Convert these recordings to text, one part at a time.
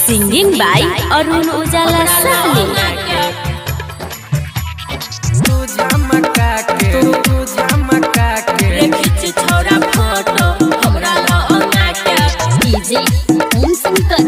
Singing by Arun उजाला Sahni. DJ ओम शंकर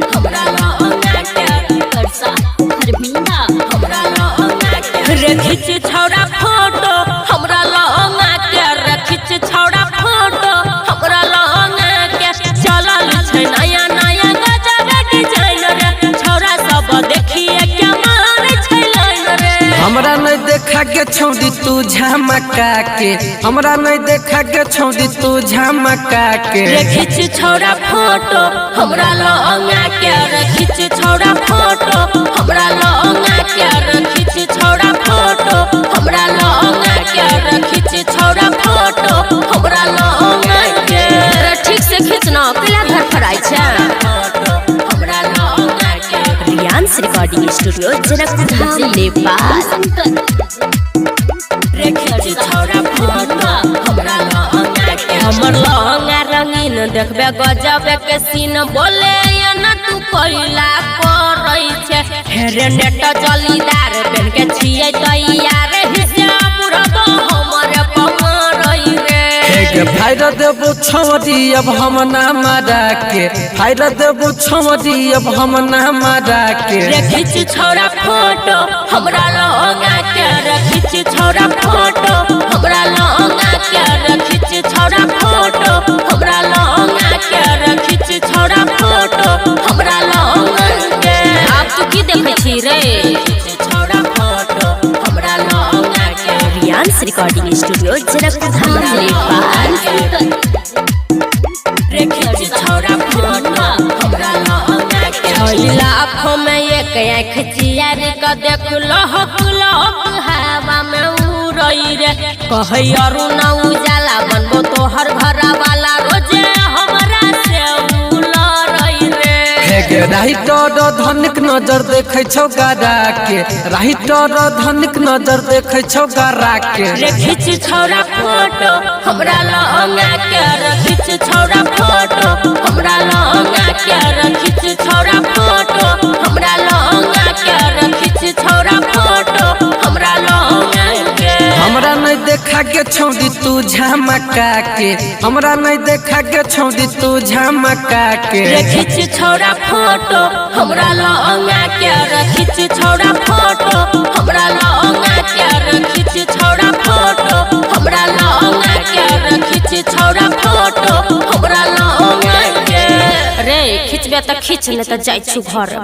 रे खिच छौड़ा फोटो हमरा लंगा के रे खिच छौड़ा फोटो हमरा लंगा के चलल छै नया नया गजब डिजाइन रे छौड़ा सब देखिए क्या मारे छै लाइन रे। हमरा नहीं देखा के छौड़ी तू झमका के, हमरा नहीं देखा के छौड़ी तू झमका के। रे खिच छौड़ा फोटो हमरा लंगा के रे खिच छौड़ा फोटो हमरा लंगा के रे खिच छौड़ा फोटो हमरा लंगा के रे खिच छौड़ा फोटो हमरा लंगा के। ठीक से खींचना पहला घर पर आई छै। हमरा लंगा के रियांस रिकॉर्डिंग स्टूडियो जनकपुर धाम नेपाल। रे खिच छौड़ा फोटो हमरा लंगा के हमर लंगा रंगीन देखबे गजब के सीन बोले या न तू कोइला करई छै हेरे नेट जलीदार पेन के छिए तैयार हिस्सा बुढ़बो हमरे पमरई रे। फायदा देबो छौड़ी अब हम ना मारा के, फायदा देबो छौड़ी अब हम ना मारा के। रे खिच छौड़ा फोटो हमरा लंगा के रे खिच छौड़ा फोटो हमरा लंगा के रे खिच छौड़ा फोटो हमरा लंगा के रे खिच छौड़ा फोटो हमरा लंगा के। आप तो की देखे छी रे। खिच छौड़ा फोटो हमरा लंगा के रियांस रिकॉर्डिंग स्टूडियो जनकपुर धाम नेपाल। रे खिच छौड़ा फोटो हमरा लंगा के लाखों में एक आँख चियार का देख लहक लहक हवा में उड़ई रे कहे अरुण उजाला बनबो तोहर घर वाला रोजे हमरा से उलरई रे। राइटर धनिक नजर देखे छौ गारा के, राइटर धनिक नजर देखे छौ गारा के। रे खिच छौड़ा फोटो हमरा लंगा के रे खिच छौड़ा फोटो हमरा लंगा के रे खिच छौड़ा फोटो हमरा लंगा के रे खिच छौड़ा फोटो हमरा लंगा के। हमरा नहीं देखा के छौड़ी तू झमका के, हमरा नहीं देखा के छौड़ी तू झमका के। रे खिच छौड़ा फोटो हमरा लंगा के रे खिच छौड़ा फोटो हमरा लंगा के रे खिच छौड़ा फोटो हमरा लंगा के रे खिच छौड़ा फोटो हमरा लंगा के। रे खिंचबे त खींच ले त जाय छु घर।